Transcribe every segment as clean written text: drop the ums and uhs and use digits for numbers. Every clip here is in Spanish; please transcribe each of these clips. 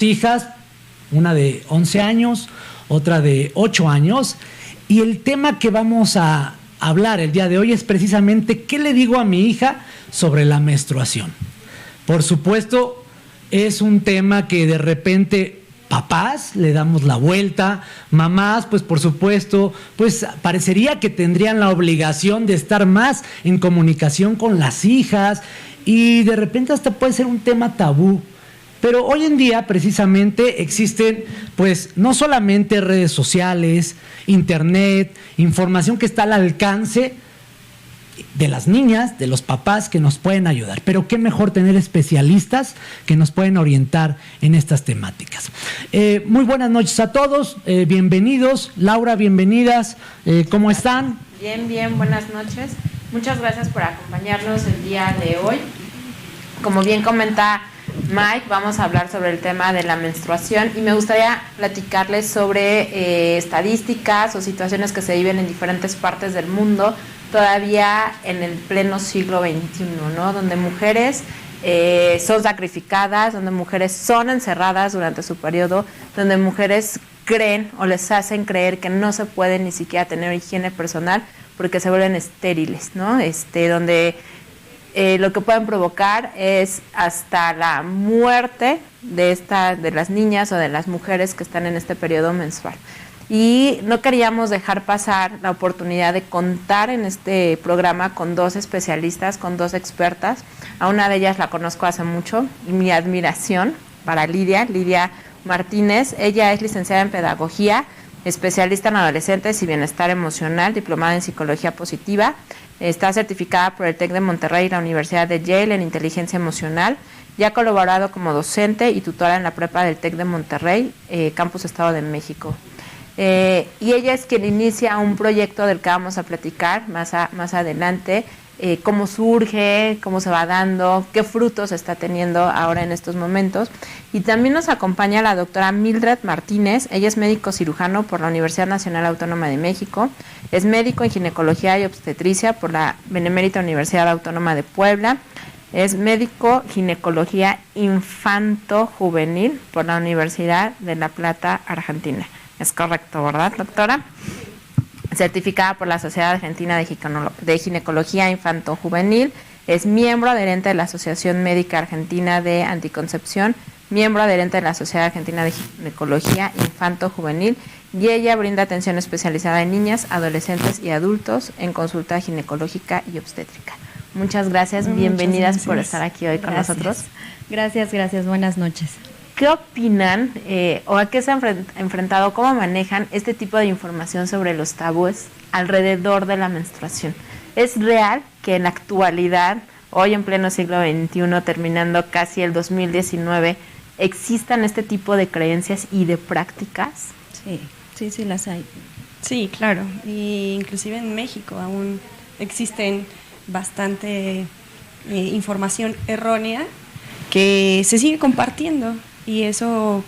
hijas, una de 11 años, otra de 8 años, y el tema que vamos a hablar el día de hoy es precisamente qué le digo a mi hija sobre la menstruación. Por supuesto, es un tema que de repente papás le damos la vuelta, mamás, pues por supuesto, pues parecería que tendrían la obligación de estar más en comunicación con las hijas y de repente hasta puede ser un tema tabú. Pero hoy en día precisamente existen pues no solamente redes sociales, internet, información que está al alcance de las niñas, de los papás que nos pueden ayudar. Pero qué mejor tener especialistas que nos pueden orientar en estas temáticas. Muy buenas noches a todos, bienvenidos. Laura, bienvenidas. ¿Cómo están? Bien, buenas noches. Muchas gracias por acompañarnos el día de hoy. Como bien comenta Mike, vamos a hablar sobre el tema de la menstruación y me gustaría platicarles sobre estadísticas o situaciones que se viven en diferentes partes del mundo todavía en el pleno siglo XXI, ¿no? Donde mujeres son sacrificadas, donde mujeres son encerradas durante su periodo, donde mujeres creen o les hacen creer que no se puede ni siquiera tener higiene personal porque se vuelven estériles, ¿no? Donde lo que pueden provocar es hasta la muerte de las niñas o de las mujeres que están en este periodo menstrual. Y no queríamos dejar pasar la oportunidad de contar en este programa con dos especialistas, con dos expertas. A una de ellas la conozco hace mucho y mi admiración para Lidia Martínez. Ella es licenciada en Pedagogía, especialista en adolescentes y bienestar emocional, diplomada en Psicología Positiva. Está certificada por el TEC de Monterrey y la Universidad de Yale en Inteligencia Emocional y ha colaborado como docente y tutora en la prepa del TEC de Monterrey, Campus Estado de México. Y ella es quien inicia un proyecto del que vamos a platicar más adelante, cómo surge, cómo se va dando, qué frutos está teniendo ahora en estos momentos. Y también nos acompaña la doctora Mildred Martínez. Ella es médico cirujano por la Universidad Nacional Autónoma de México, es médico en ginecología y obstetricia por la Benemérita Universidad Autónoma de Puebla, es médico ginecología infanto-juvenil por la Universidad de La Plata, Argentina. Es correcto, ¿verdad, doctora? Certificada por la Sociedad Argentina de Ginecología Infanto-Juvenil, es miembro adherente de la Asociación Médica Argentina de Anticoncepción, miembro adherente de la Sociedad Argentina de Ginecología Infanto-Juvenil, y ella brinda atención especializada en niñas, adolescentes y adultos en consulta ginecológica y obstétrica. Muchas gracias, bienvenidas por estar aquí hoy con nosotros. Gracias, buenas noches. ¿Qué opinan o a qué se han enfrentado, cómo manejan este tipo de información sobre los tabúes alrededor de la menstruación? ¿Es real que en la actualidad, hoy en pleno siglo XXI, terminando casi el 2019, existan este tipo de creencias y de prácticas? Sí, las hay. Sí, claro. Y inclusive en México aún existen bastante información errónea que se sigue compartiendo. Y eso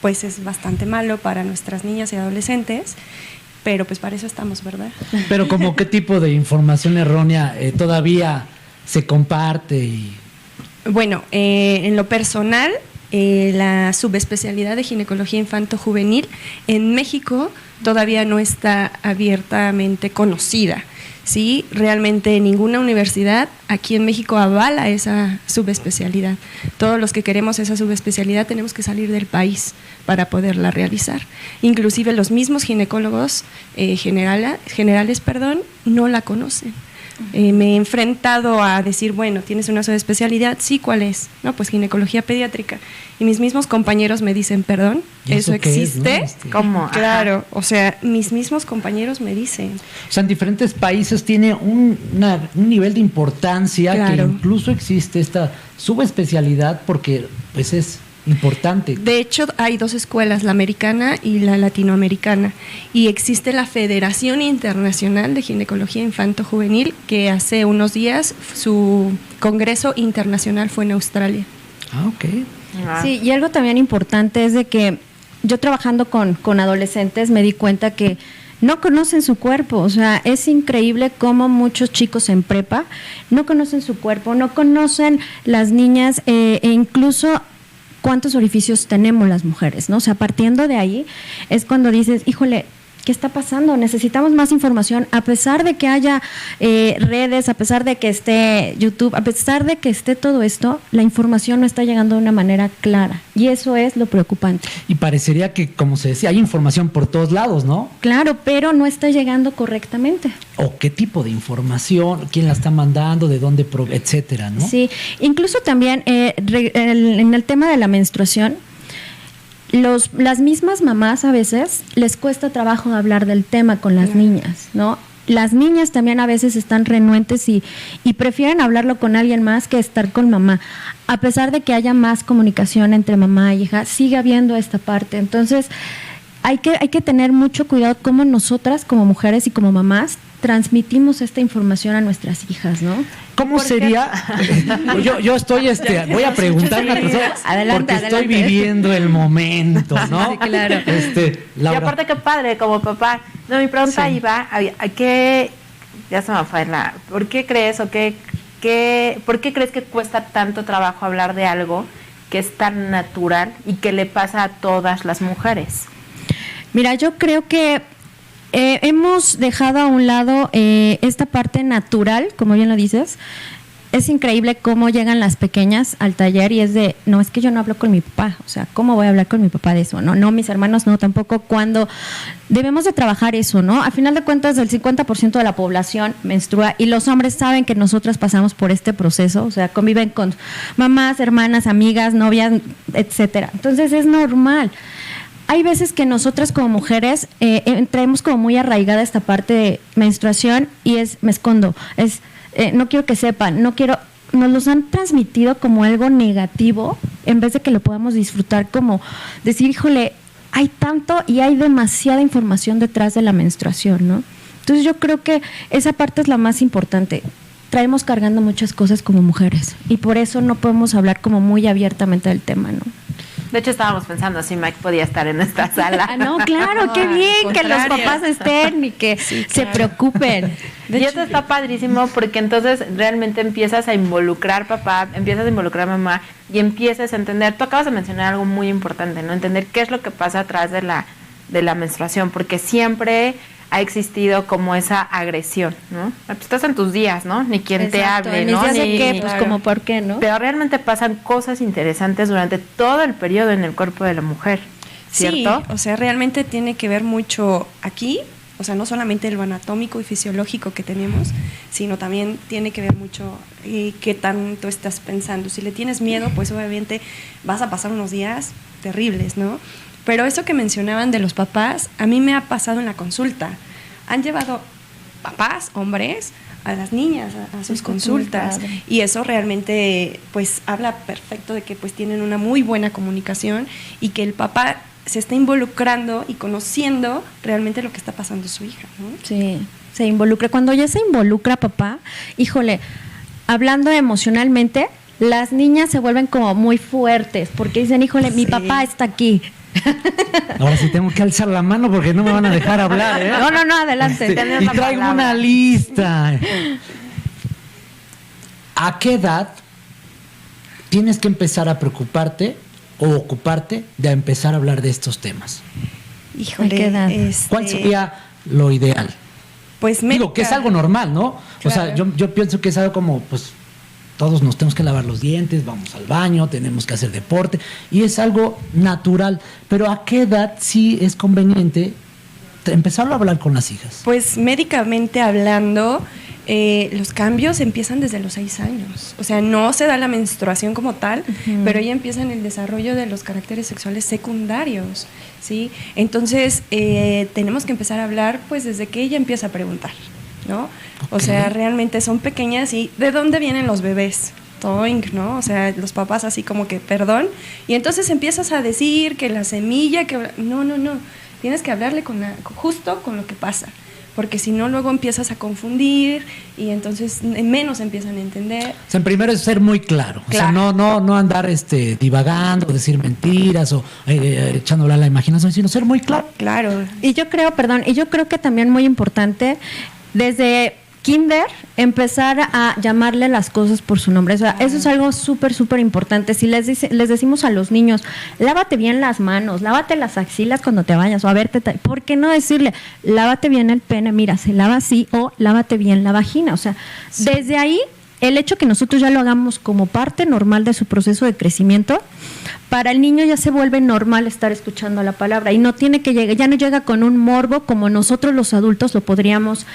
pues es bastante malo para nuestras niñas y adolescentes, pero pues para eso estamos, ¿verdad? Pero ¿como qué tipo de información errónea todavía se comparte? Bueno, en lo personal, la subespecialidad de ginecología infanto-juvenil en México todavía no está abiertamente conocida. Sí, realmente ninguna universidad aquí en México avala esa subespecialidad. Todos los que queremos esa subespecialidad tenemos que salir del país para poderla realizar. Inclusive los mismos ginecólogos generales, no la conocen. Me he enfrentado a decir, bueno, ¿tienes una subespecialidad? Sí, ¿cuál es? No, pues ginecología pediátrica. Y mis mismos compañeros me dicen, perdón, ¿eso existe? Es, ¿no? ¿Cómo? Claro, o sea, mis mismos compañeros me dicen. O sea, en diferentes países tiene un nivel de importancia, claro, que incluso existe esta subespecialidad porque pues es importante. De hecho, hay dos escuelas, la americana y la latinoamericana, y existe la Federación Internacional de Ginecología Infanto-Juvenil, que hace unos días su congreso internacional fue en Australia. Ah, ok. Sí, y algo también importante es de que yo trabajando con adolescentes me di cuenta que no conocen su cuerpo. O sea, es increíble cómo muchos chicos en prepa no conocen su cuerpo, no conocen las niñas e incluso cuántos orificios tenemos las mujeres, ¿no? O sea, partiendo de ahí es cuando dices, híjole, ¿qué está pasando? Necesitamos más información, a pesar de que haya redes, a pesar de que esté YouTube, a pesar de que esté todo esto, la información no está llegando de una manera clara, y eso es lo preocupante. Y parecería que, como se decía, hay información por todos lados, ¿no? Claro, pero no está llegando correctamente. O qué tipo de información, quién la está mandando, de dónde, etcétera, ¿no? Sí, incluso también en el tema de la menstruación, las mismas mamás a veces les cuesta trabajo hablar del tema con las niñas, ¿no? Las niñas también a veces están renuentes y prefieren hablarlo con alguien más que estar con mamá. A pesar de que haya más comunicación entre mamá e hija, sigue habiendo esta parte. Entonces, hay que tener mucho cuidado cómo nosotras, como mujeres y como mamás, transmitimos esta información a nuestras hijas, ¿no? ¿Cómo sería? Yo estoy, voy a preguntar una persona, porque estoy viviendo el momento, ¿no? Sí, claro. Y aparte, qué padre, como papá. No, mi pregunta iba a qué, ya se me fue ¿por qué crees por qué crees que cuesta tanto trabajo hablar de algo que es tan natural y que le pasa a todas las mujeres? Mira, yo creo que hemos dejado a un lado esta parte natural, como bien lo dices. Es increíble cómo llegan las pequeñas al taller y es de, no, es que yo no hablo con mi papá, o sea, ¿cómo voy a hablar con mi papá de eso? No, mis hermanos no, tampoco, cuando debemos de trabajar eso, ¿no? A final de cuentas, el 50% de la población menstrua y los hombres saben que nosotras pasamos por este proceso, o sea, conviven con mamás, hermanas, amigas, novias, etcétera. Entonces, es normal. Hay veces que nosotras como mujeres traemos como muy arraigada esta parte de menstruación y me escondo, no quiero que sepan, nos los han transmitido como algo negativo en vez de que lo podamos disfrutar, como decir, híjole, hay tanto y hay demasiada información detrás de la menstruación, ¿no? Entonces yo creo que esa parte es la más importante. Traemos cargando muchas cosas como mujeres y por eso no podemos hablar como muy abiertamente del tema, ¿no? De hecho, estábamos pensando si Mike podía estar en esta sala. No, claro, qué bien que los papás estén y que se preocupen. Y esto está padrísimo porque entonces realmente empiezas a involucrar papá, empiezas a involucrar mamá y empiezas a entender. Tú acabas de mencionar algo muy importante, ¿no? Entender qué es lo que pasa atrás de la menstruación, porque siempre ha existido como esa agresión, ¿no? Pues estás en tus días, ¿no? Ni quien te hable, ¿no? Mis días de qué, pues como por qué, ¿no? Pero realmente pasan cosas interesantes durante todo el periodo en el cuerpo de la mujer, ¿cierto? Sí, o sea, realmente tiene que ver mucho aquí, o sea, no solamente lo anatómico y fisiológico que tenemos, sino también tiene que ver mucho qué tanto estás pensando. Si le tienes miedo, pues obviamente vas a pasar unos días terribles, ¿no? Pero eso que mencionaban de los papás, a mí me ha pasado en la consulta. Han llevado papás, hombres, a las niñas a sus consultas y eso realmente pues habla perfecto de que pues tienen una muy buena comunicación y que el papá se está involucrando y conociendo realmente lo que está pasando su hija, ¿no? Sí, se involucra. Cuando ya se involucra papá, híjole, hablando emocionalmente, las niñas se vuelven como muy fuertes porque dicen, híjole, mi papá está aquí. Ahora sí tengo que alzar la mano porque no me van a dejar hablar, ¿eh? No, adelante. Y traigo una lista. ¿A qué edad tienes que empezar a preocuparte o ocuparte de empezar a hablar de estos temas? Híjole, ¿a qué edad? ¿Cuál sería lo ideal? Pues digo que es algo normal, ¿no? Claro. O sea, yo pienso que es algo como, pues, todos nos tenemos que lavar los dientes, vamos al baño, tenemos que hacer deporte, y es algo natural. Pero ¿a qué edad sí es conveniente empezarlo a hablar con las hijas? Pues médicamente hablando, los cambios empiezan desde los 6 años. O sea, no se da la menstruación como tal, pero ya empieza en el desarrollo de los caracteres sexuales secundarios, ¿sí? Entonces, tenemos que empezar a hablar pues desde que ella empieza a preguntar, ¿no? Okay. O sea, realmente son pequeñas y ¿de dónde vienen los bebés? Toink, ¿no? O sea, los papás así como que, perdón, y entonces empiezas a decir que la semilla, que no, tienes que hablarle justo con lo que pasa, porque si no luego empiezas a confundir y entonces menos empiezan a entender. O sea, primero es ser muy claro. O sea, no andar divagando, decir mentiras o echándole a la imaginación, sino ser muy claro. Claro. Y yo creo que también muy importante, desde kinder empezar a llamarle las cosas por su nombre. O sea, eso es algo súper, súper importante. Si les decimos a los niños, lávate bien las manos, lávate las axilas cuando te bañas, o a verte, ¿por qué no decirle, lávate bien el pene, mira, se lava así, o lávate bien la vagina? O sea, desde ahí, el hecho que nosotros ya lo hagamos como parte normal de su proceso de crecimiento, para el niño ya se vuelve normal estar escuchando la palabra y no tiene que llegar, ya no llega con un morbo como nosotros los adultos lo podríamos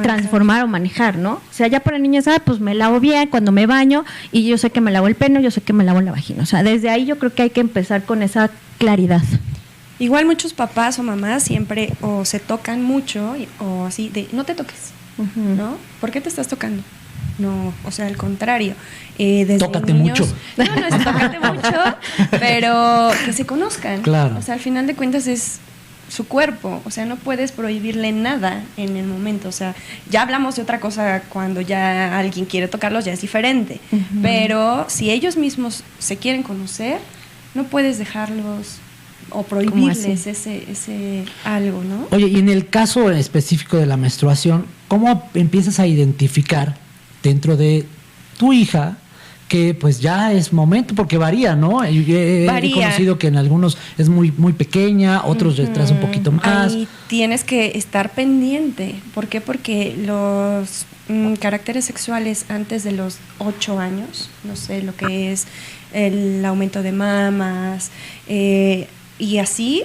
transformar o manejar, ¿no? O sea, ya para el niño es, pues me lavo bien cuando me baño y yo sé que me lavo el pene, yo sé que me lavo la vagina. O sea, desde ahí yo creo que hay que empezar con esa claridad. Igual muchos papás o mamás siempre o se tocan mucho o así de, no te toques, ¿no? ¿Por qué te estás tocando? No, o sea, al contrario. Desde tócate niños, mucho. No es tócate mucho, pero que se conozcan. Claro. O sea, al final de cuentas es su cuerpo. O sea, no puedes prohibirle nada en el momento. O sea, ya hablamos de otra cosa cuando ya alguien quiere tocarlos, ya es diferente. Pero si ellos mismos se quieren conocer, no puedes dejarlos o prohibirles ese algo, ¿no? Oye, y en el caso específico de la menstruación, ¿cómo empiezas a identificar dentro de tu hija que pues ya es momento? Porque varía, ¿no? He conocido que en algunos es muy muy pequeña, otros retrasa un poquito más. Ahí tienes que estar pendiente. ¿Por qué? Porque los caracteres sexuales antes de los 8 años, no sé, lo que es el aumento de mamas, y así,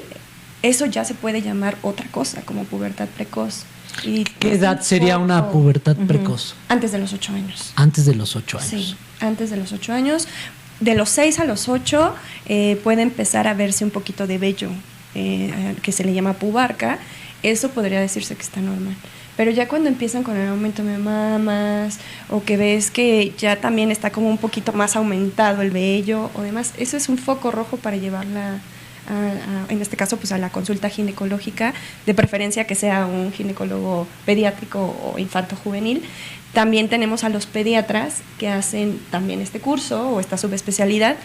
eso ya se puede llamar otra cosa, como pubertad precoz. Y ¿qué edad sería una pubertad precoz? Antes de los 8 años. Antes de los 8 años. Sí, antes de los 8 años. De los 6 a los 8 puede empezar a verse un poquito de vello, que se le llama pubarca. Eso podría decirse que está normal. Pero ya cuando empiezan con el aumento de mamas o que ves que ya también está como un poquito más aumentado el vello o demás, eso es un foco rojo para llevarla en este caso pues a la consulta ginecológica, de preferencia que sea un ginecólogo pediátrico o infanto-juvenil. También tenemos a los pediatras que hacen también este curso o esta subespecialidad,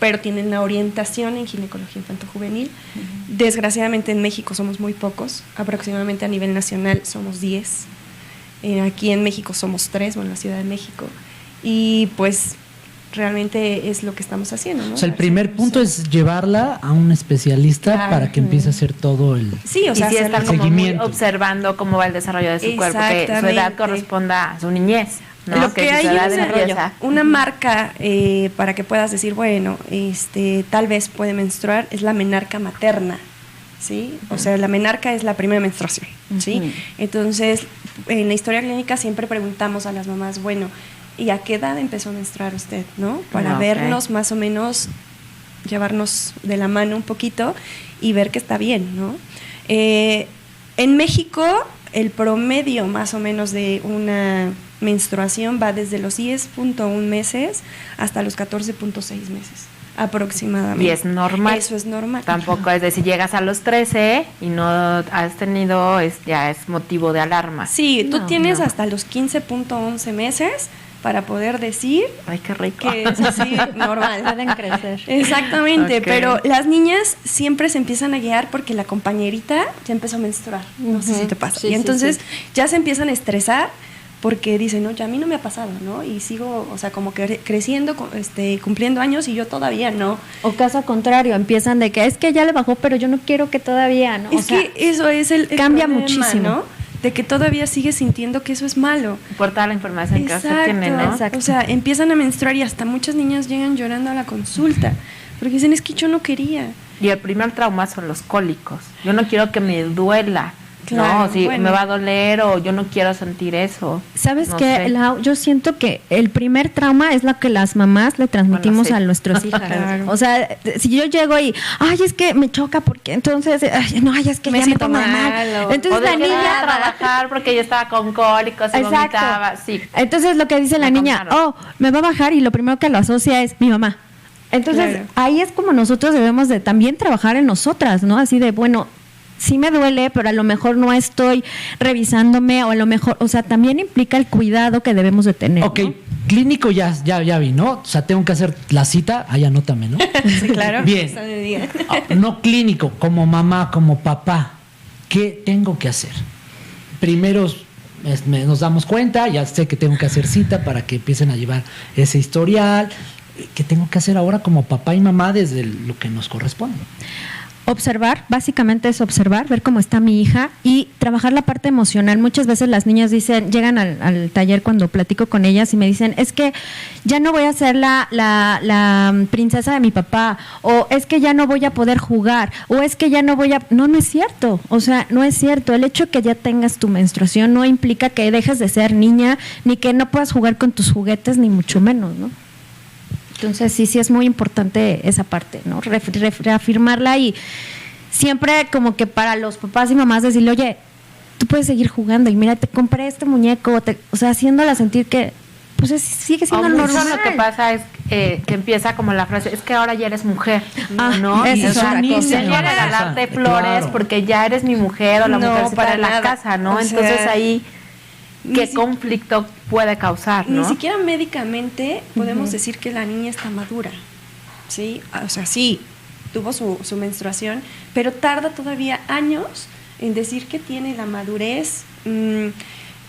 pero tienen la orientación en ginecología infanto-juvenil. Desgraciadamente en México somos muy pocos, aproximadamente a nivel nacional somos 10. Aquí en México somos 3, en la Ciudad de México. Y pues realmente es lo que estamos haciendo, ¿no? O sea, el primer punto es llevarla a un especialista para que empiece a hacer todo el sí, o sea, y sí estar como muy observando cómo va el desarrollo de su cuerpo, que su edad corresponda a su niñez, ¿no? Lo que hay es una marca para que puedas decir, bueno, tal vez puede menstruar, es la menarca materna, ¿sí? O sea, la menarca es la primera menstruación, ¿sí? Entonces, en la historia clínica siempre preguntamos a las mamás, bueno, ¿y a qué edad empezó a menstruar usted, no? Para vernos más o menos, llevarnos de la mano un poquito y ver que está bien, ¿no? En México, el promedio más o menos de una menstruación va desde los 10.1 meses hasta los 14.6 meses, aproximadamente. Y es normal. Eso es normal. Tampoco es decir, llegas a los 13 y no has tenido, ya es motivo de alarma. Sí, tú tienes hasta los 15.11 meses para poder decir, ay, qué rico, que es así normal. Pueden crecer. Exactamente, pero las niñas siempre se empiezan a guiar porque la compañerita ya empezó a menstruar. No sé si te pasa. Sí, y entonces sí. ya se empiezan a estresar porque dicen, no, ya a mí no me ha pasado, ¿no? Y sigo, o sea, como que creciendo, cumpliendo años y yo todavía no. O caso contrario, empiezan de que es que ya le bajó, pero yo no quiero que todavía, ¿no? Es que eso es el cambia problema, muchísimo, ¿no? De que todavía sigues sintiendo que eso es malo. Por toda la información que usted tiene, ¿no? Exacto. O sea, empiezan a menstruar y hasta muchas niñas llegan llorando a la consulta porque dicen, es que yo no quería. Y el primer trauma son los cólicos. Yo no quiero que me duela. Claro, no, si bueno. me va a doler o yo no quiero sentir eso. ¿Sabes no qué, sé. Lau? Yo siento que el primer trauma es lo que las mamás le transmitimos Bueno, sí. a nuestros hijas. Claro. O sea, si yo llego y, ay, es que me choca porque entonces, ay, no, ay, es que Me ya me siento pongo mal, mal. o Entonces O de la que voy a niña trabajar porque yo estaba con cólicos y Exacto. vomitaba. Sí. Entonces lo que dice la Me niña, contaron. me va a bajar y lo primero que lo asocia es mi mamá. Entonces Claro. ahí es como nosotros debemos de también trabajar en nosotras, ¿no? Así de, bueno, sí me duele, pero a lo mejor no estoy revisándome o a lo mejor, o sea, también implica el cuidado que debemos de tener. Ok, ¿no? clínico ya vi, ¿no? O sea, tengo que hacer la cita, ahí anótame, ¿no? Sí, claro. Bien. Eso me diga. No clínico, como mamá, como papá, ¿qué tengo que hacer? Primeros nos damos cuenta, ya sé que tengo que hacer cita para que empiecen a llevar ese historial. ¿Qué tengo que hacer ahora como papá y mamá desde lo que nos corresponde? Observar, básicamente es observar, ver cómo está mi hija y trabajar la parte emocional. Muchas veces las niñas llegan al taller cuando platico con ellas y me dicen, es que ya no voy a ser la princesa de mi papá, o es que ya no voy a poder jugar, o es que ya no voy a... No es cierto, o sea, no es cierto. El hecho de que ya tengas tu menstruación no implica que dejes de ser niña, ni que no puedas jugar con tus juguetes, ni mucho menos, ¿no? Entonces sí es muy importante esa parte, ¿no? Reafirmarla y siempre como que para los papás y mamás decirle, oye, tú puedes seguir jugando y mira, te compré este muñeco, o sea, haciéndola sentir que pues sigue siendo normal. Lo que pasa es que empieza como la frase, es que ahora ya eres mujer, ¿no? Eso es otra cosa. Venía a regalarte flores porque ya eres mi mujer o la mujer de la casa, ¿no? Entonces ahí... ¿Qué conflicto puede causar, no? Ni siquiera médicamente podemos decir que la niña está madura, ¿sí? O sea, sí, tuvo su menstruación, pero tarda todavía años en decir que tiene la madurez.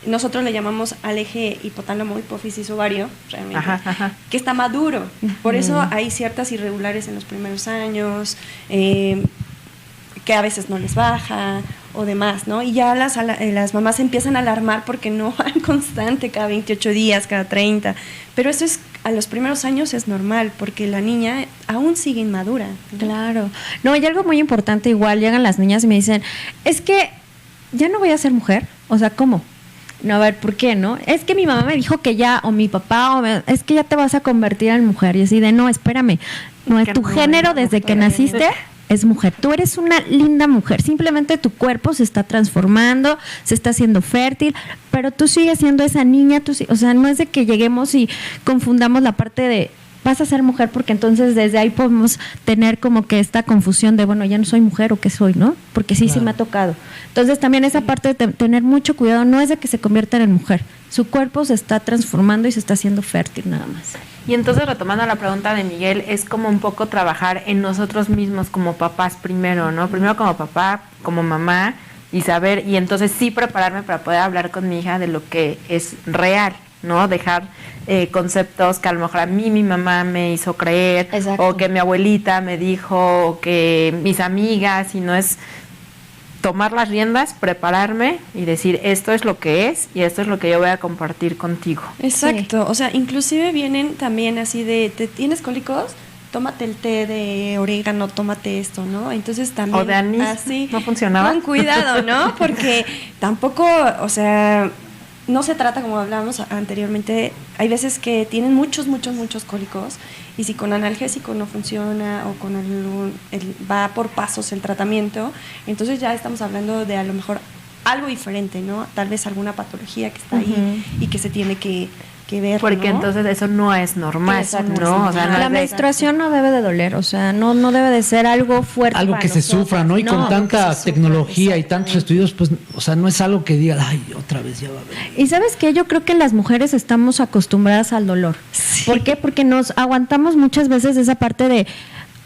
Nosotros le llamamos al eje hipotálamo, hipófisis, ovario, realmente, que está maduro. Por eso hay ciertas irregulares en los primeros años, que a veces no les baja o demás, ¿no? Y ya las mamás se empiezan a alarmar porque no van constante cada 28 días, cada 30, pero eso es a los primeros años es normal porque la niña aún sigue inmadura, ¿no? Claro. No, hay algo muy importante, igual llegan las niñas y me dicen, es que ya no voy a ser mujer, o sea, ¿cómo? No, a ver, ¿por qué, no? Es que mi mamá me dijo que ya, o mi papá, es que ya te vas a convertir en mujer, y así de, no, espérame, no es tu género desde que naciste, es mujer. Tú eres una linda mujer. Simplemente tu cuerpo se está transformando, se está haciendo fértil, pero tú sigues siendo esa niña. O sea, no es de que lleguemos y confundamos la parte de vas a ser mujer, porque entonces desde ahí podemos tener como que esta confusión de, bueno, ya no soy mujer o qué soy, ¿no? Porque sí me ha tocado. Entonces también esa parte de tener mucho cuidado no es de que se conviertan en mujer. Su cuerpo se está transformando y se está haciendo fértil nada más. Y entonces, retomando la pregunta de Miguel, es como un poco trabajar en nosotros mismos como papás primero, ¿no? Primero como papá, como mamá, y saber, y entonces sí prepararme para poder hablar con mi hija de lo que es real, ¿no? Dejar conceptos que a lo mejor a mí mi mamá me hizo creer, exacto, o que mi abuelita me dijo, o que mis amigas, y no es tomar las riendas, prepararme y decir esto es lo que es y esto es lo que yo voy a compartir contigo. Exacto, o sea, inclusive vienen también así de, ¿tienes cólicos? Tómate el té de orégano, tómate esto, ¿no? Entonces también... O de anís, así, ¿no funcionaba? Con cuidado, ¿no? Porque tampoco, o sea, no se trata, como hablábamos anteriormente, hay veces que tienen muchos cólicos y si con analgésico no funciona o con va por pasos el tratamiento, entonces ya estamos hablando de a lo mejor algo diferente, ¿no? Tal vez alguna patología que está ahí y que se tiene que ver, porque ¿no? entonces eso no es normal, exacto, ¿no? O sea, no la menstruación no debe de doler, o sea, no debe de ser algo fuerte, algo que se sufra, ¿no? Y con tanta tecnología y tantos estudios, pues, o sea, no es algo que diga, ay, otra vez ya va a haber. Y ¿sabes qué? Yo creo que las mujeres estamos acostumbradas al dolor. Sí. ¿Por qué? Porque nos aguantamos muchas veces esa parte de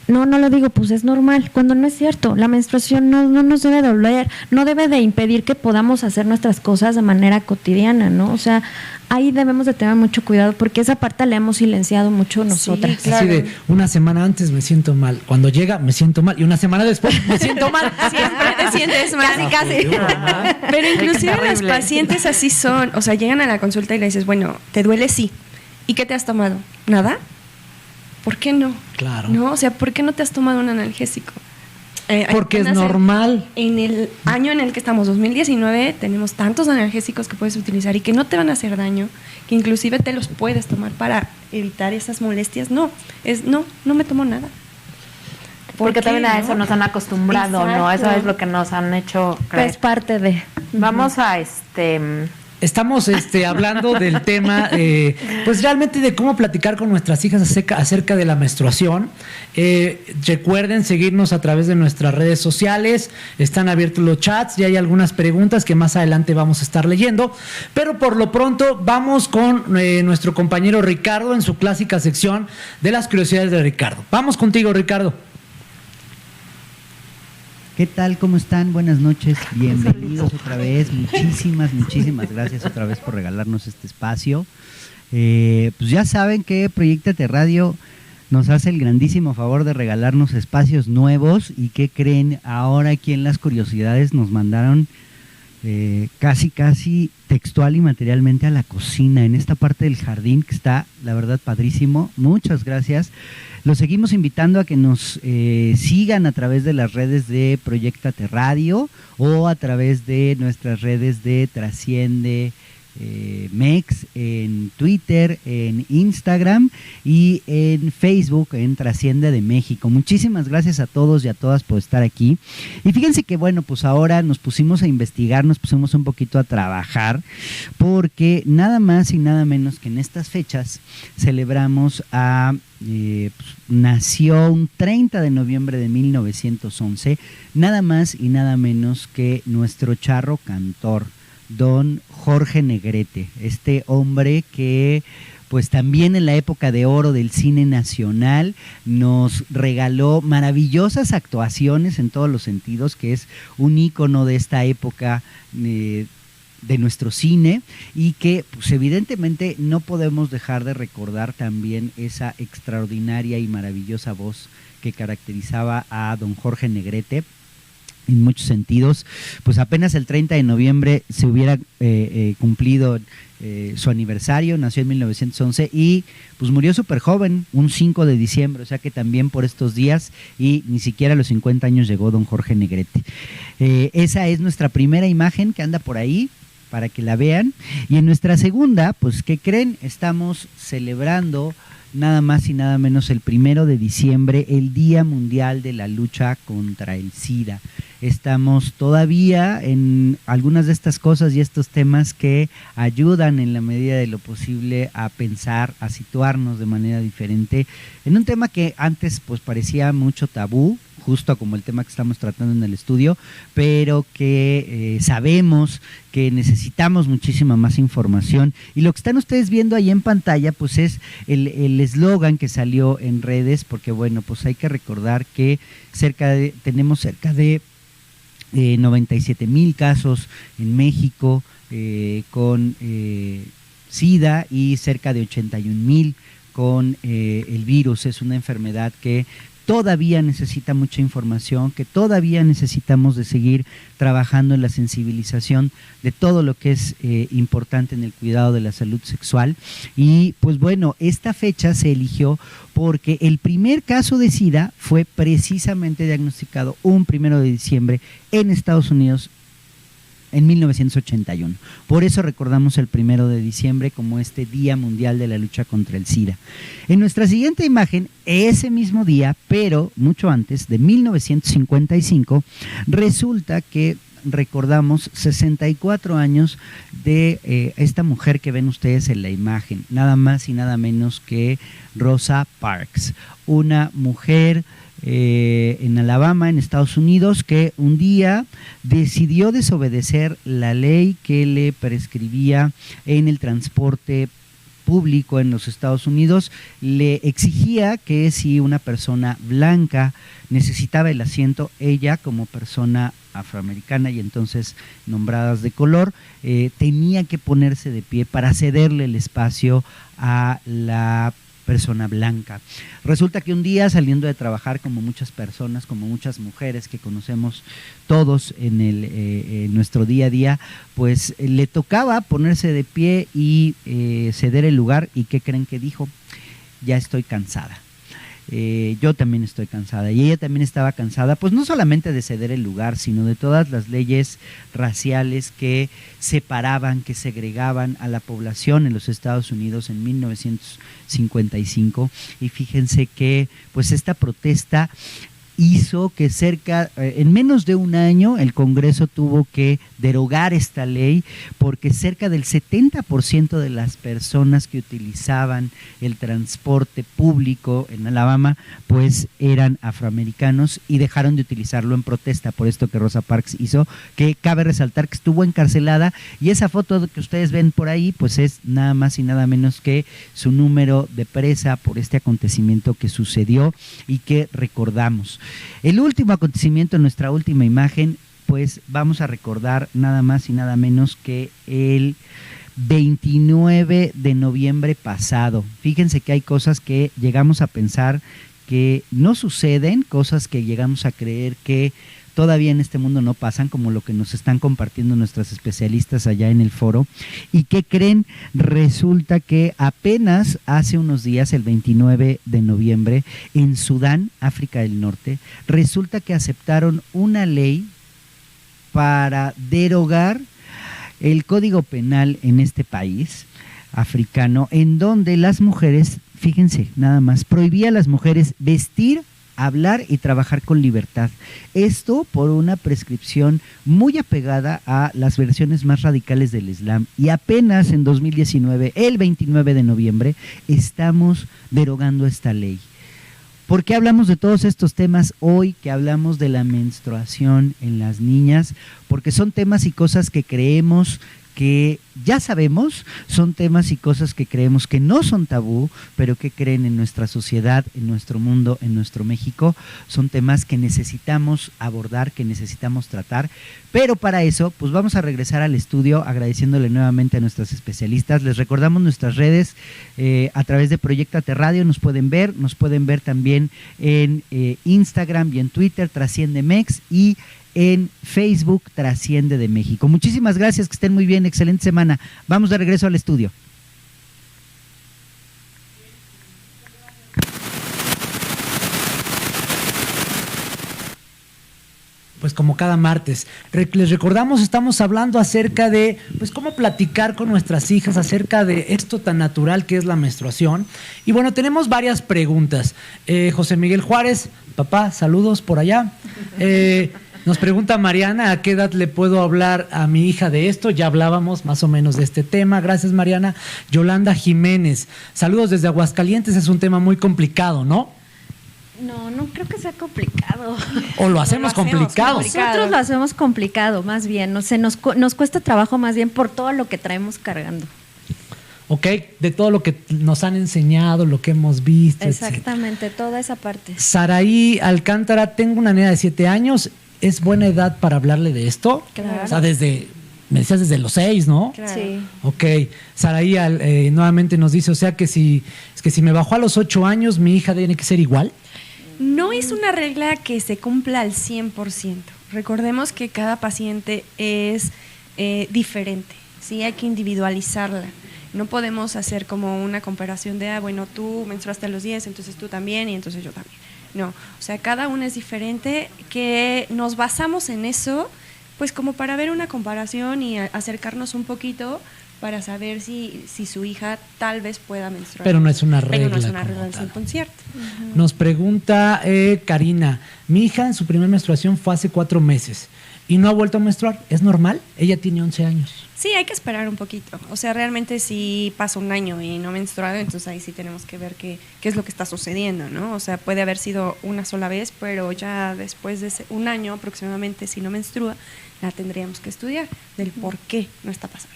no lo digo, pues es normal, cuando no es cierto. La menstruación no nos debe doler, no debe de impedir que podamos hacer nuestras cosas de manera cotidiana, ¿no? O sea, ahí debemos de tener mucho cuidado porque esa parte la hemos silenciado mucho nosotras. Sí, claro. Así de, una semana antes me siento mal, cuando llega me siento mal y una semana después me siento mal. Siempre te sientes mal. Casi. Pero inclusive las pacientes así son, o sea, llegan a la consulta y le dices, bueno, ¿te duele? Sí. ¿Y qué te has tomado? ¿Nada? ¿Por qué no? Claro. No, o sea, ¿por qué no te has tomado un analgésico? Porque es normal. En el año en el que estamos, 2019, tenemos tantos analgésicos que puedes utilizar y que no te van a hacer daño, que inclusive te los puedes tomar para evitar esas molestias. No me tomo nada. Porque también a eso nos han acostumbrado, exacto, ¿no? Eso es lo que nos han hecho creer. Es parte de... Vamos a Estamos hablando del tema, pues realmente de cómo platicar con nuestras hijas acerca de la menstruación. Recuerden seguirnos a través de nuestras redes sociales, están abiertos los chats y hay algunas preguntas que más adelante vamos a estar leyendo. Pero por lo pronto vamos con nuestro compañero Ricardo en su clásica sección de las curiosidades de Ricardo. Vamos contigo, Ricardo. ¿Qué tal? ¿Cómo están? Buenas noches, bienvenidos otra vez. Muchísimas gracias otra vez por regalarnos este espacio. Pues ya saben que Proyéctate Radio nos hace el grandísimo favor de regalarnos espacios nuevos. ¿Y qué creen? Ahora aquí en Las Curiosidades nos mandaron casi textual y materialmente a la cocina, en esta parte del jardín que está, la verdad, padrísimo. Muchas gracias. Los seguimos invitando a que nos sigan a través de las redes de Proyéctate Radio o a través de nuestras redes de Trasciende Mex, en Twitter, en Instagram y en Facebook, en Trasciende de México. Muchísimas gracias a todos y a todas por estar aquí. Y fíjense que bueno, pues ahora nos pusimos a investigar, nos pusimos un poquito a trabajar, porque nada más y nada menos que en estas fechas celebramos nació un 30 de noviembre de 1911, nada más y nada menos que nuestro charro cantor, don Jorge Negrete, este hombre que pues también en la época de oro del cine nacional nos regaló maravillosas actuaciones en todos los sentidos, que es un ícono de esta época de nuestro cine, y que pues evidentemente no podemos dejar de recordar también esa extraordinaria y maravillosa voz que caracterizaba a don Jorge Negrete. En muchos sentidos, pues apenas el 30 de noviembre se hubiera cumplido su aniversario. Nació en 1911 y pues murió súper joven, un 5 de diciembre, o sea que también por estos días, y ni siquiera a los 50 años llegó don Jorge Negrete. Esa es nuestra primera imagen que anda por ahí, para que la vean. Y en nuestra segunda, pues ¿qué creen? Estamos celebrando nada más y nada menos el 1 de diciembre, el Día Mundial de la Lucha contra el SIDA. Estamos todavía en algunas de estas cosas y estos temas que ayudan en la medida de lo posible a pensar, a situarnos de manera diferente en un tema que antes pues parecía mucho tabú, justo como el tema que estamos tratando en el estudio, pero que sabemos que necesitamos muchísima más información. Y lo que están ustedes viendo ahí en pantalla, pues es el eslogan que salió en redes, porque bueno, pues hay que recordar que tenemos cerca de 97,000 casos en México con SIDA y cerca de 81,000 con el virus. Es una enfermedad que todavía necesita mucha información, que todavía necesitamos de seguir trabajando en la sensibilización de todo lo que es importante en el cuidado de la salud sexual. Y pues bueno, esta fecha se eligió porque el primer caso de SIDA fue precisamente diagnosticado un 1 de diciembre en Estados Unidos en 1981. Por eso recordamos el 1 de diciembre como este Día Mundial de la Lucha contra el SIDA. En nuestra siguiente imagen, ese mismo día, pero mucho antes, de 1955, resulta que recordamos 64 años de esta mujer que ven ustedes en la imagen, nada más y nada menos que Rosa Parks, una mujer en Alabama, en Estados Unidos, que un día decidió desobedecer la ley que le prescribía en el transporte público en los Estados Unidos. Le exigía que si una persona blanca necesitaba el asiento, ella como persona afroamericana y entonces nombradas de color, tenía que ponerse de pie para cederle el espacio a la persona blanca. Resulta que un día, saliendo de trabajar, como muchas personas, como muchas mujeres que conocemos todos en nuestro día a día, pues le tocaba ponerse de pie y ceder el lugar. ¿Y qué creen que dijo? Ya estoy cansada. Yo también estoy cansada, y ella también estaba cansada, pues no solamente de ceder el lugar, sino de todas las leyes raciales que separaban, que segregaban a la población en los Estados Unidos en 1955. Y fíjense que pues esta protesta hizo que en menos de un año el Congreso tuvo que derogar esta ley, porque cerca del 70% de las personas que utilizaban el transporte público en Alabama pues eran afroamericanos y dejaron de utilizarlo en protesta por esto que Rosa Parks hizo, que cabe resaltar que estuvo encarcelada, y esa foto que ustedes ven por ahí pues es nada más y nada menos que su número de presa por este acontecimiento que sucedió y que recordamos. El último acontecimiento, nuestra última imagen, pues vamos a recordar nada más y nada menos que el 29 de noviembre pasado. Fíjense que hay cosas que llegamos a pensar que no suceden, cosas que llegamos a creer que todavía en este mundo no pasan, como lo que nos están compartiendo nuestras especialistas allá en el foro. ¿Y qué creen? Resulta que apenas hace unos días, el 29 de noviembre, en Sudán, África del Norte, resulta que aceptaron una ley para derogar el Código Penal en este país africano, en donde las mujeres, fíjense, nada más, prohibía a las mujeres vestir, hablar y trabajar con libertad. Esto por una prescripción muy apegada a las versiones más radicales del Islam. Y apenas en 2019, el 29 de noviembre, estamos derogando esta ley. ¿Por qué hablamos de todos estos temas hoy que hablamos de la menstruación en las niñas? Porque son temas y cosas que creemos que ya sabemos, son temas y cosas que creemos que no son tabú, pero que creen en nuestra sociedad, en nuestro mundo, en nuestro México, son temas que necesitamos abordar, que necesitamos tratar, pero para eso, pues vamos a regresar al estudio agradeciéndole nuevamente a nuestras especialistas. Les recordamos nuestras redes a través de Proyectate Radio, nos pueden ver también en Instagram y en Twitter, Trasciende Mex, y en Facebook, Trasciende de México. Muchísimas gracias, que estén muy bien, excelente semana. Vamos de regreso al estudio. Pues como cada martes, les recordamos, estamos hablando acerca de pues cómo platicar con nuestras hijas acerca de esto tan natural que es la menstruación. Y bueno, tenemos varias preguntas. José Miguel Juárez, papá, saludos por allá. Nos pregunta Mariana, ¿a qué edad le puedo hablar a mi hija de esto? Ya hablábamos más o menos de este tema. Gracias, Mariana. Yolanda Jiménez, saludos desde Aguascalientes. Es un tema muy complicado, ¿no? No creo que sea complicado. O lo hacemos complicado. Nosotros lo hacemos complicado, más bien. Nos cuesta trabajo más bien por todo lo que traemos cargando. Ok, de todo lo que nos han enseñado, lo que hemos visto. Exactamente, toda esa parte. Saraí Alcántara, tengo una nena de 7 años. ¿Es buena edad para hablarle de esto? Claro. O sea, me decías desde los 6, ¿no? Claro. Sí. Ok, Saraí nuevamente nos dice, o sea que si me bajó a los 8 años, mi hija tiene que ser igual. No es una regla que se cumpla al 100%. Recordemos que cada paciente es diferente, ¿sí? Hay que individualizarla. No podemos hacer como una comparación de, bueno, tú menstruaste a los 10, entonces tú también y entonces yo también. No, o sea, cada una es diferente, que nos basamos en eso, pues como para ver una comparación y acercarnos un poquito para saber si su hija tal vez pueda menstruar. Pero no es una regla. Pero no es una regla al concierto. Uh-huh. Nos pregunta Karina, mi hija en su primera menstruación fue hace 4 meses y no ha vuelto a menstruar. ¿Es normal? Ella tiene 11 años. Sí, hay que esperar un poquito. O sea, realmente si pasa un año y no ha menstruado, entonces ahí sí tenemos que ver qué es lo que está sucediendo, ¿no? O sea, puede haber sido una sola vez, pero ya después de un año aproximadamente, si no menstrua, la tendríamos que estudiar del por qué no está pasando.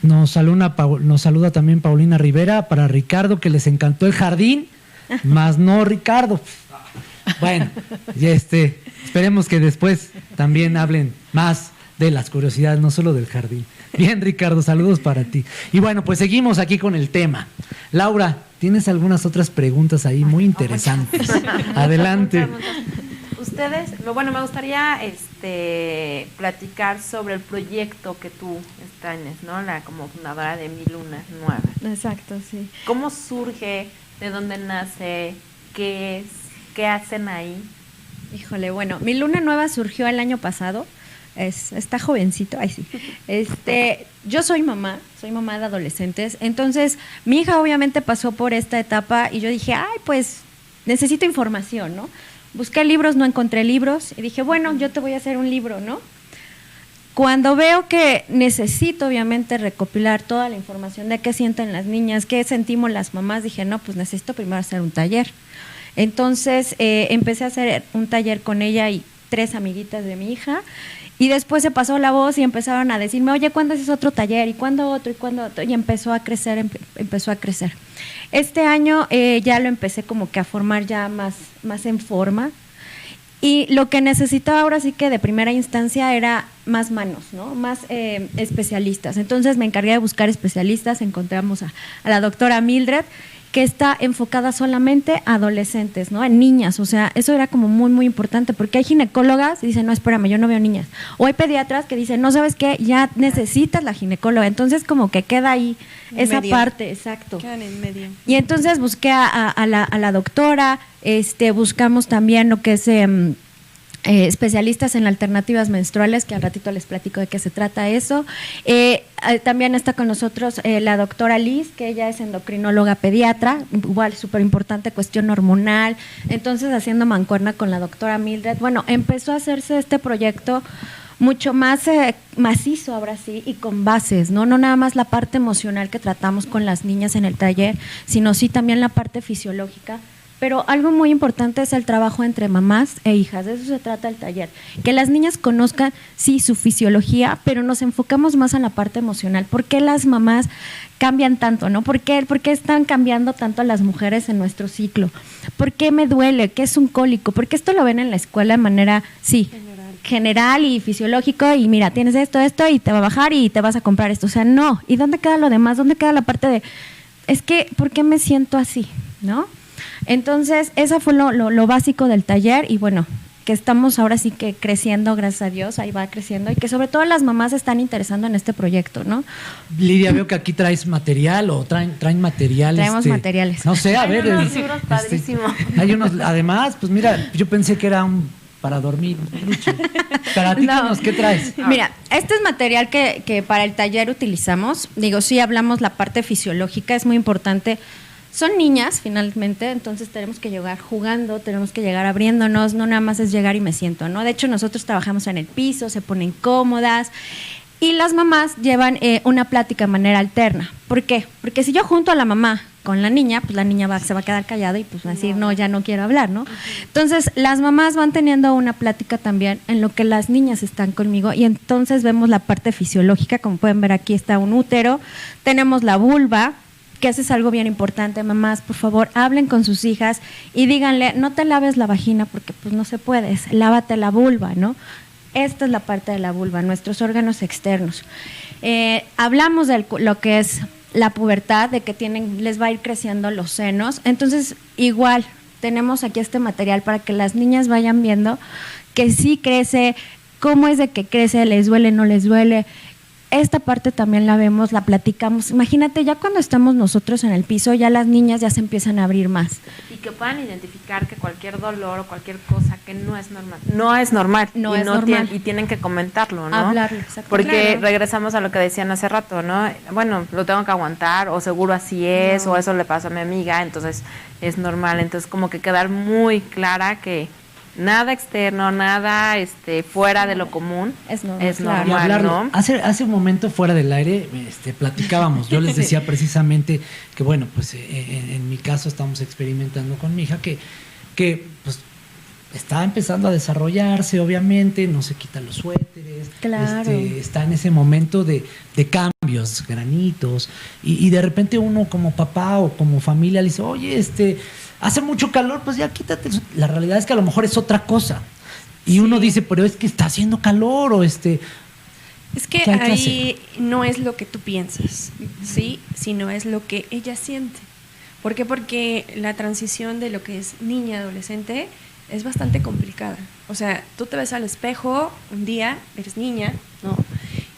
Nos saluda también Paulina Rivera, para Ricardo, que les encantó el jardín, más no Ricardo. Bueno, ya esperemos que después también hablen más de las curiosidades, no solo del jardín. Bien, Ricardo, saludos para ti. Y bueno, pues seguimos aquí con el tema. Laura, tienes algunas otras preguntas ahí muy interesantes. Adelante. Ustedes, bueno, me gustaría platicar sobre el proyecto que tú tienes, ¿no? Como fundadora de Mi Luna Nueva. Exacto, sí. ¿Cómo surge? ¿De dónde nace? ¿Qué es? ¿Qué hacen ahí? Híjole, bueno, Mi Luna Nueva surgió el año pasado. Está jovencito, ay sí. Yo soy mamá de adolescentes, entonces mi hija obviamente pasó por esta etapa y yo dije, pues necesito información, ¿no? Busqué libros, no encontré libros y dije, bueno, yo te voy a hacer un libro, ¿no? Cuando veo que necesito obviamente recopilar toda la información de qué sienten las niñas, qué sentimos las mamás, dije, no, pues necesito primero hacer un taller. Entonces empecé a hacer un taller con ella y 3 amiguitas de mi hija. Y después se pasó la voz y empezaron a decirme, oye, ¿cuándo haces otro taller? ¿Y cuándo otro? ¿Y cuándo otro? Y empezó a crecer. Este año ya lo empecé como que a formar ya más en forma. Y lo que necesitaba ahora sí que de primera instancia era más manos, ¿no? Más especialistas. Entonces me encargué de buscar especialistas, encontramos a la doctora Mildred, que está enfocada solamente a adolescentes, ¿no? En niñas, o sea, eso era como muy, muy importante, porque hay ginecólogas que dicen, no, espérame, yo no veo niñas. O hay pediatras que dicen, no, ¿sabes qué? Ya necesitas la ginecóloga. Entonces como que queda ahí esa parte, exacto. Quedan en medio. Y entonces busqué a la doctora, buscamos también lo que es especialistas en alternativas menstruales, que al ratito les platico de qué se trata eso. También está con nosotros la doctora Liz, que ella es endocrinóloga pediatra, igual súper importante cuestión hormonal. Entonces, haciendo mancuerna con la doctora Mildred, bueno, empezó a hacerse este proyecto mucho más macizo ahora sí y con bases, ¿no? No nada más la parte emocional que tratamos con las niñas en el taller, sino sí también la parte fisiológica. Pero algo muy importante es el trabajo entre mamás e hijas, de eso se trata el taller. Que las niñas conozcan, sí, su fisiología, pero nos enfocamos más en la parte emocional. ¿Por qué las mamás cambian tanto, no? ¿Por qué están cambiando tanto a las mujeres en nuestro ciclo? ¿Por qué me duele? ¿Qué es un cólico? Porque esto lo ven en la escuela de manera, sí, general y fisiológico, y mira, tienes esto, y te va a bajar y te vas a comprar esto. O sea, no. ¿Y dónde queda lo demás? ¿Dónde queda la parte de, es que, ¿por qué me siento así? ¿No? Entonces, eso fue lo básico del taller y bueno, que estamos ahora sí que creciendo, gracias a Dios, ahí va creciendo y que sobre todo las mamás se están interesando en este proyecto, ¿no? Lidia, veo que aquí traes material o traen material. Traemos materiales. No sé, a ver. Unos libros padrísimos. Hay unos, además, pues mira, yo pensé que era para dormir. Platícanos, ¿qué traes? Mira, este es material que para el taller utilizamos. Digo, sí hablamos la parte fisiológica, es muy importante. Son niñas, finalmente, entonces tenemos que llegar jugando, tenemos que llegar abriéndonos, no nada más es llegar y me siento, ¿no? De hecho, nosotros trabajamos en el piso, se ponen cómodas y las mamás llevan una plática de manera alterna. ¿Por qué? Porque si yo junto a la mamá con la niña, pues la niña se va a quedar callada y pues va a decir, no, ya no quiero hablar, ¿no? Entonces, las mamás van teniendo una plática también en lo que las niñas están conmigo y entonces vemos la parte fisiológica, como pueden ver aquí está un útero, tenemos la vulva, que eso es algo bien importante. Mamás, por favor, hablen con sus hijas y díganle, no te laves la vagina porque pues no se puede, lávate la vulva, ¿no? Esta es la parte de la vulva, nuestros órganos externos. Hablamos de lo que es la pubertad, de que les va a ir creciendo los senos, entonces igual tenemos aquí este material para que las niñas vayan viendo que sí crece, cómo es de que crece, les duele, no les duele. Esta parte también la vemos, la platicamos. Imagínate, ya cuando estamos nosotros en el piso, ya las niñas ya se empiezan a abrir más. Y que puedan identificar que cualquier dolor o cualquier cosa que no es normal. No es normal. No es normal. Y tienen que comentarlo, ¿no? Hablarlo, exacto. Porque claro. Regresamos a lo que decían hace rato, ¿no? Bueno, lo tengo que aguantar, o seguro así es, No. o eso le pasó a mi amiga, entonces es normal. Entonces, como que quedar muy clara que nada externo, nada fuera de lo común Es normal, Y normal, hablarlo. ¿no? Hace un momento fuera del aire platicábamos, yo les decía precisamente que bueno, pues en mi caso estamos experimentando con mi hija que pues está empezando a desarrollarse, obviamente, no se quita los suéteres, Claro. Está en ese momento de cambios, granitos, y de repente uno como papá o como familia le dice, oye, hace mucho calor, pues ya quítate. La realidad es que a lo mejor es otra cosa. Y uno dice, pero es que está haciendo calor o Es que ¿qué hay que ahí no es lo que tú piensas, ¿sí? Sino es lo que ella siente. ¿Por qué? Porque la transición de lo que es niña, adolescente, es bastante complicada. O sea, tú te ves al espejo un día, eres niña, ¿no?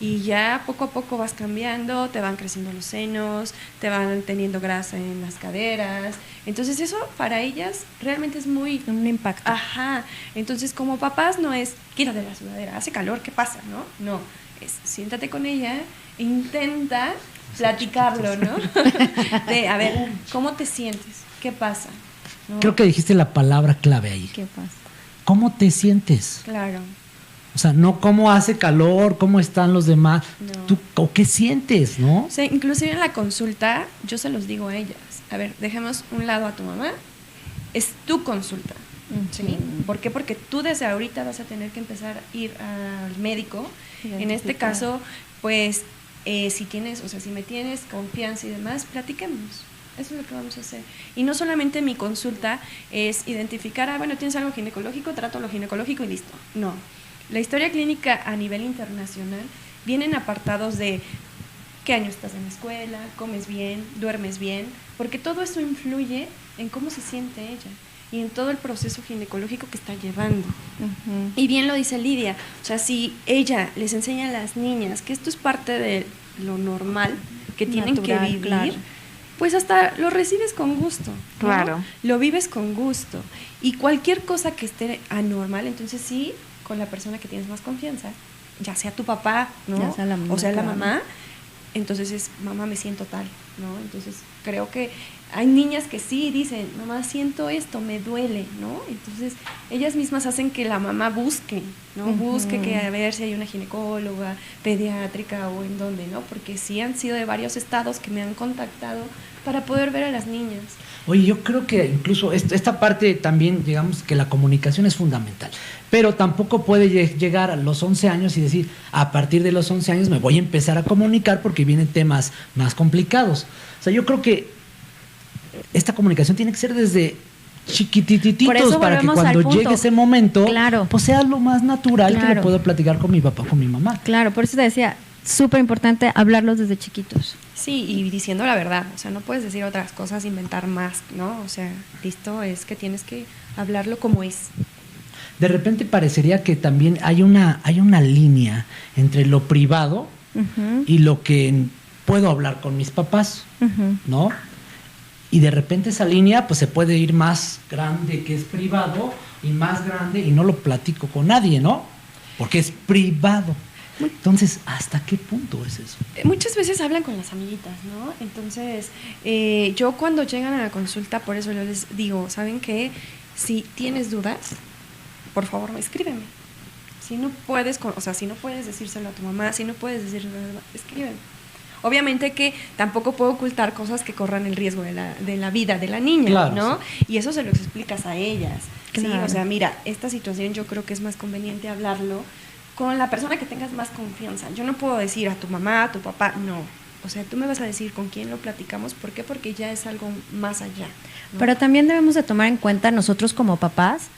Y ya poco a poco vas cambiando, te van creciendo los senos, te van teniendo grasa en las caderas. Entonces eso para ellas realmente es muy... Un impacto. Ajá. Entonces como papás no es, quítate la sudadera, hace calor, ¿qué pasa? No, es siéntate con ella e intenta platicarlo, ¿no? De, a ver, ¿cómo te sientes? ¿Qué pasa? ¿No? Creo que dijiste la palabra clave ahí. ¿Qué pasa? ¿Cómo te sientes? Claro. O sea, no cómo hace calor, cómo están los demás. No. ¿Tú o qué sientes, no? O sea, inclusive en la consulta, yo se los digo a ellas, a ver, dejemos un lado a tu mamá, es tu consulta, ¿sí? ¿Por qué? Porque tú desde ahorita vas a tener que empezar a ir al médico. En este Identificar. caso, pues, si tienes, o sea, si me tienes confianza y demás, platiquemos. Eso es lo que vamos a hacer. Y no solamente mi consulta es identificar, bueno, tienes algo ginecológico, trato lo ginecológico y listo. No. La historia clínica a nivel internacional vienen apartados de qué año estás en la escuela, comes bien, duermes bien, porque todo eso influye en cómo se siente ella y en todo el proceso ginecológico que está llevando. Uh-huh. Y bien lo dice Lidia, o sea, si ella les enseña a las niñas que esto es parte de lo normal que tienen natural, que vivir, claro, pues hasta lo recibes con gusto, ¿no? Claro. Lo vives con gusto. Y cualquier cosa que esté anormal, entonces sí, con la persona que tienes más confianza, ya sea tu papá, ¿no? Ya sea la mamá, o sea, claro, la mamá, entonces es, mamá, me siento tal, ¿no? Entonces creo que hay niñas que sí dicen, mamá, siento esto, me duele, ¿no? Entonces ellas mismas hacen que la mamá busque, ¿no? Uh-huh. Busque que a ver si hay una ginecóloga pediátrica o en dónde, ¿no? Porque sí han sido de varios estados que me han contactado para poder ver a las niñas. Oye, yo creo que incluso esta parte también, digamos que la comunicación es fundamental, pero tampoco puede llegar a los 11 años y decir, a partir de los 11 años me voy a empezar a comunicar porque vienen temas más complicados. O sea, yo creo que esta comunicación tiene que ser desde chiquitititos para que cuando llegue ese momento, claro, pues sea lo más natural, claro, que lo puedo platicar con mi papá, con mi mamá. Claro, por eso te decía, súper importante hablarlos desde chiquitos. Sí, y diciendo la verdad, o sea, no puedes decir otras cosas, inventar más, ¿no? O sea, listo, es que tienes que hablarlo como es. De repente parecería que también hay una línea entre lo privado uh-huh. y lo que puedo hablar con mis papás, uh-huh. ¿no? Y de repente esa línea pues se puede ir más grande, que es privado, y más grande y no lo platico con nadie, ¿no? Porque es privado. Entonces, ¿hasta qué punto es eso? Muchas veces hablan con las amiguitas, ¿no? Entonces, yo cuando llegan a la consulta, por eso yo les digo, ¿saben qué? Si tienes dudas, por favor, escríbeme. Si no puedes, si no puedes decírselo a tu mamá, si no puedes decírselo a tu mamá, escríbeme. Obviamente que tampoco puedo ocultar cosas que corran el riesgo de la vida de la niña, claro, ¿no? Sí. Y eso se lo explicas a ellas, claro. ¿Sí? O sea, mira, esta situación yo creo que es más conveniente hablarlo con la persona que tengas más confianza. Yo no puedo decir a tu mamá, a tu papá, no. O sea, tú me vas a decir con quién lo platicamos. ¿Por qué? Porque ya es algo más allá, ¿no? Pero también debemos de tomar en cuenta nosotros como papás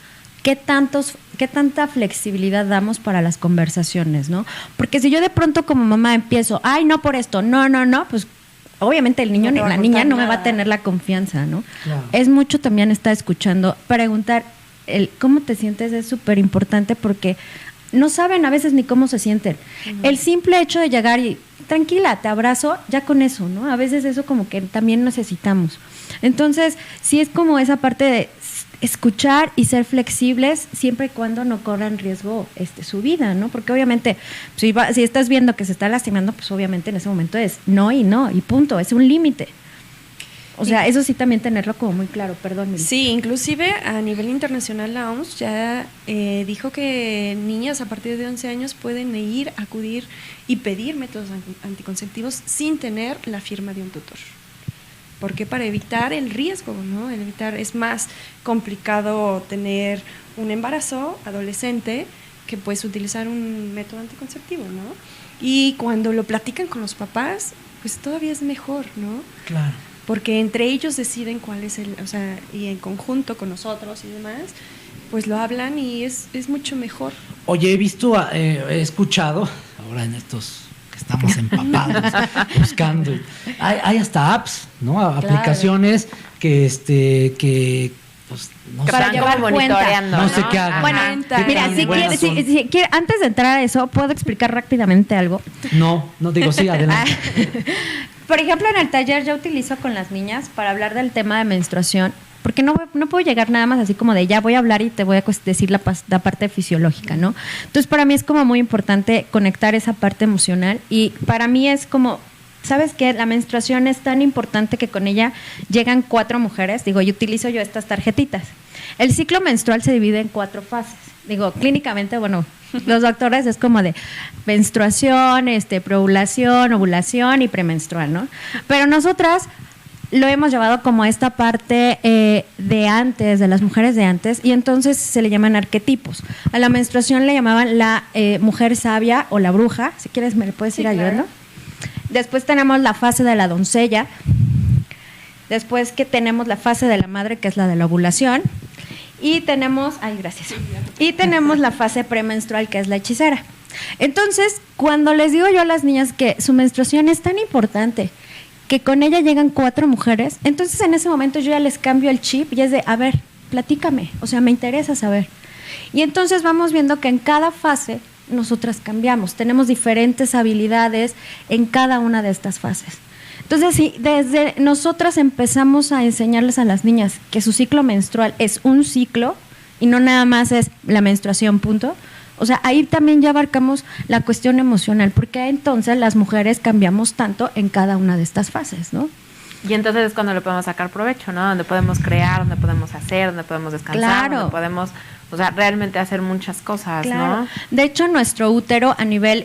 qué tanta flexibilidad damos para las conversaciones, ¿no? Porque si yo de pronto como mamá empiezo, ay, no por esto, no, pues obviamente el niño ni la niña no me va a tener la confianza, ¿no? Claro. Es mucho también estar escuchando, preguntar cómo te sientes es súper importante porque no saben a veces ni cómo se sienten. Uh-huh. El simple hecho de llegar y tranquila, te abrazo, ya con eso, ¿no? A veces eso como que también necesitamos. Entonces, sí es como esa parte de escuchar y ser flexibles siempre y cuando no corran riesgo su vida, ¿no? Porque obviamente si estás viendo que se está lastimando, pues obviamente en ese momento es no y punto, es un límite. O sea, eso sí también tenerlo como muy claro, perdón. Mili. Sí, inclusive a nivel internacional la OMS ya dijo que niñas a partir de 11 años pueden acudir y pedir métodos anticonceptivos sin tener la firma de un tutor. Porque para evitar el riesgo, ¿no? Es más complicado tener un embarazo adolescente que pues utilizar un método anticonceptivo, ¿no? Y cuando lo platican con los papás, pues todavía es mejor, ¿no? Claro. Porque entre ellos deciden cuál es y en conjunto con nosotros y demás, pues lo hablan y es mucho mejor. Oye, he escuchado, ahora en estos que estamos empapados, buscando, hay hasta apps, ¿no? Claro. Aplicaciones que pues no para sé, llevar monitoreando, no sé qué hagan. Bueno, mira, si quiere, antes de entrar a eso, ¿puedo explicar rápidamente algo? No digo, sí, adelante. Por ejemplo, en el taller yo utilizo con las niñas para hablar del tema de menstruación, porque no puedo llegar nada más así como de ya voy a hablar y te voy a decir la parte fisiológica, ¿no? Entonces, para mí es como muy importante conectar esa parte emocional y para mí es como, ¿sabes qué? La menstruación es tan importante que con ella llegan 4 mujeres, y utilizo yo estas tarjetitas. El ciclo menstrual se divide en 4 fases. Clínicamente, bueno, los doctores es como de menstruación, preovulación, ovulación y premenstrual, ¿no? Pero nosotras lo hemos llevado como esta parte de antes, de las mujeres de antes, y entonces se le llaman arquetipos. A la menstruación le llamaban la mujer sabia o la bruja, si quieres me le puedes ir ayudando. Claro. Después tenemos la fase de la doncella, después que tenemos la fase de la madre, que es la de la ovulación, y tenemos, y tenemos la fase premenstrual, que es la hechicera. Entonces, cuando les digo yo a las niñas que su menstruación es tan importante, que con ella llegan 4 mujeres, entonces en ese momento yo ya les cambio el chip y es de, a ver, platícame, o sea, me interesa saber. Y entonces vamos viendo que en cada fase nosotras cambiamos, tenemos diferentes habilidades en cada una de estas fases. Entonces, si desde nosotras empezamos a enseñarles a las niñas que su ciclo menstrual es un ciclo y no nada más es la menstruación, punto. O sea, ahí también ya abarcamos la cuestión emocional, porque entonces las mujeres cambiamos tanto en cada una de estas fases, ¿no? Y entonces es cuando le podemos sacar provecho, ¿no? Donde podemos crear, donde podemos hacer, donde podemos descansar, claro, donde podemos, o sea, realmente hacer muchas cosas, claro, ¿no? De hecho, nuestro útero a nivel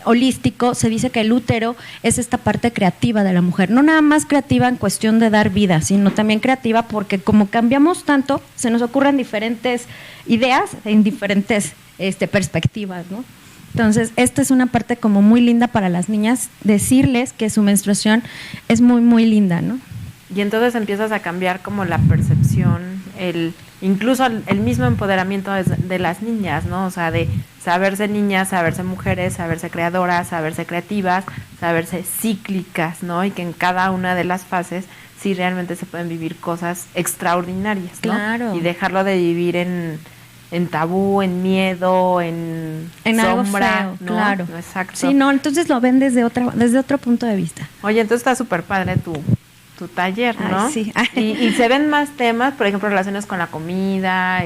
holístico se dice que el útero es esta parte creativa de la mujer, no nada más creativa en cuestión de dar vida, sino también creativa porque como cambiamos tanto, se nos ocurren diferentes ideas en diferentes perspectivas, ¿no? Entonces, esta es una parte como muy linda para las niñas, decirles que su menstruación es muy, muy linda, ¿no? Y entonces empiezas a cambiar como la percepción, incluso el mismo empoderamiento de las niñas, ¿no? O sea, de saberse niñas, saberse mujeres, saberse creadoras, saberse creativas, saberse cíclicas, ¿no? Y que en cada una de las fases sí realmente se pueden vivir cosas extraordinarias, ¿no? Claro. Y dejarlo de vivir en tabú, en miedo, en algo sombra, feo, ¿no? claro. No, exacto. Sí, no, entonces lo ven desde otro punto de vista. Oye, entonces está súper padre tu taller, ¿no? Ay, sí. Y se ven más temas, por ejemplo, relaciones con la comida,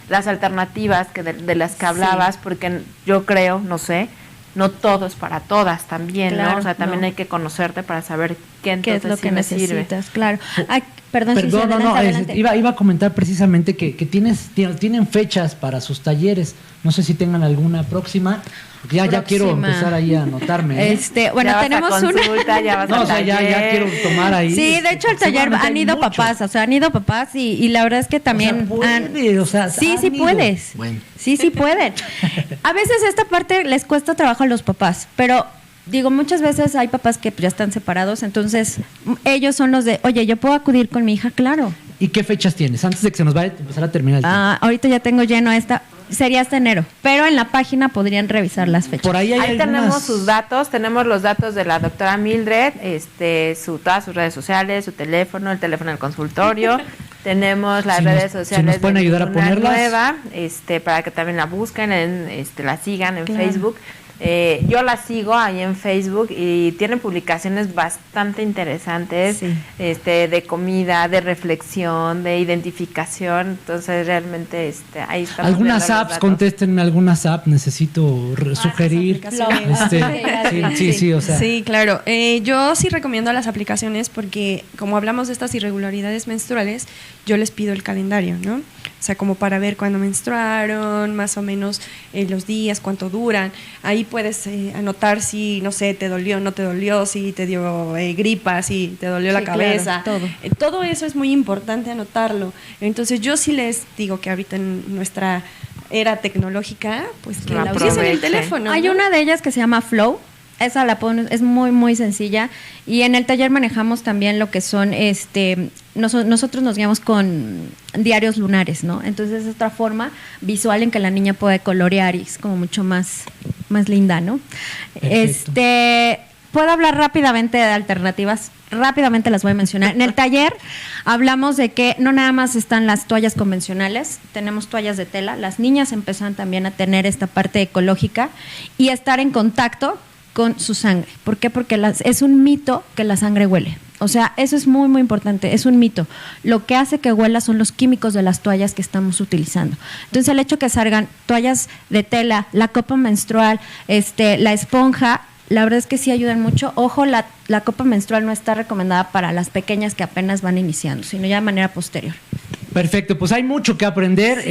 las alternativas de las que hablabas, porque yo creo, no sé, no todo es para todas también, Claro, ¿no? O sea, también no. hay que conocerte para saber qué ¿Qué entonces es lo sí que me sirve. necesitas? Claro. Ay, perdón, sí, Perdón, adelante. iba a comentar precisamente que tienen fechas para sus talleres. No sé si tengan alguna próxima, porque ya quiero Próxima. empezar ahí a anotarme. ¿eh? Bueno, Ya vas a tenemos consulta, ya vas No, al o sea, ya taller. quiero tomar ahí. Sí, de hecho al taller Seguramente han hay ido mucho. papás, o sea, han ido papás y la verdad es que también O sea, puede, o sea, sí, han sí ido. puedes. Bueno. Sí, sí pueden. A veces esta parte les cuesta trabajo a los papás, pero digo, muchas veces hay papás que ya están separados, entonces ellos son los de, oye, ¿yo puedo acudir con mi hija? Claro. ¿Y qué fechas tienes? Antes de que se nos vaya a empezar a terminar el tiempo. Ahorita ya tengo lleno sería hasta enero, pero en la página podrían revisar las fechas. Por ahí hay Ahí algunas... tenemos sus datos, tenemos los datos de la doctora Mildred, todas sus redes sociales, su teléfono, el teléfono del consultorio, tenemos las Si redes nos sociales pueden de ayudar a Luna ponerlas. Nueva, para que también la busquen, la sigan en Claro. Facebook. Yo la sigo ahí en Facebook y tienen publicaciones bastante interesantes, Sí. de comida, de reflexión, de identificación, entonces realmente ahí estamos Algunas viendo los apps, datos. contéstenme algunas apps, necesito sugerir. aplicaciones. Sí, o sea. Sí, claro. Yo sí recomiendo las aplicaciones porque como hablamos de estas irregularidades menstruales, yo les pido el calendario, ¿no? O sea, como para ver cuándo menstruaron, más o menos los días, cuánto duran. Ahí puedes anotar si, no sé, te dolió, no te dolió, si te dio gripa, si te dolió la Sí, cabeza. claro, todo. Todo eso es muy importante anotarlo. Entonces yo sí les digo que ahorita en nuestra era tecnológica, pues que La la utilicen el aprovechen. teléfono. Hay ¿no? una de ellas que se llama Flow. Esa es muy, muy sencilla. Y en el taller manejamos también lo que son, nosotros nos guiamos con diarios lunares, ¿no? Entonces es otra forma visual en que la niña puede colorear y es como mucho más linda, ¿no? Perfecto. Puedo hablar rápidamente de alternativas. Rápidamente las voy a mencionar. En el taller hablamos de que no nada más están las toallas convencionales, tenemos toallas de tela. Las niñas empiezan también a tener esta parte ecológica y a estar en contacto con su sangre. ¿Por qué? Porque es un mito que la sangre huele. O sea, eso es muy, muy importante, es un mito. Lo que hace que huela son los químicos de las toallas que estamos utilizando. Entonces, el hecho que salgan toallas de tela, la copa menstrual, la esponja, la verdad es que sí ayudan mucho. Ojo, la copa menstrual no está recomendada para las pequeñas que apenas van iniciando, sino ya de manera posterior. Perfecto, pues hay mucho que aprender.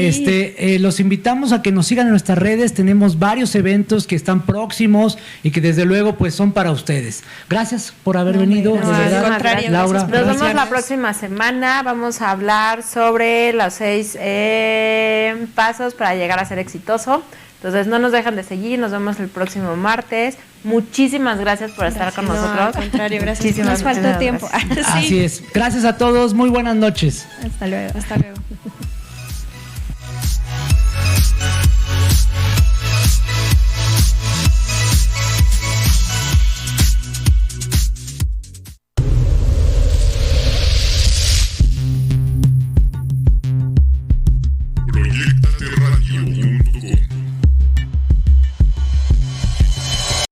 Los invitamos a que nos sigan en nuestras redes. Tenemos varios eventos que están próximos y que desde luego pues son para ustedes. Gracias por haber venido, no, de al verdad. contrario, Laura. Nos vemos la gracias. próxima semana. Vamos a hablar sobre los 6 pasos para llegar a ser exitoso. Entonces no nos dejan de seguir, nos vemos el próximo martes. Muchísimas gracias por estar con nosotros. No, al contrario, gracias. Muchísimas Nos faltó tiempo. gracias. Sí. Así es. Gracias a todos. Muy buenas noches. Hasta luego. Hasta luego.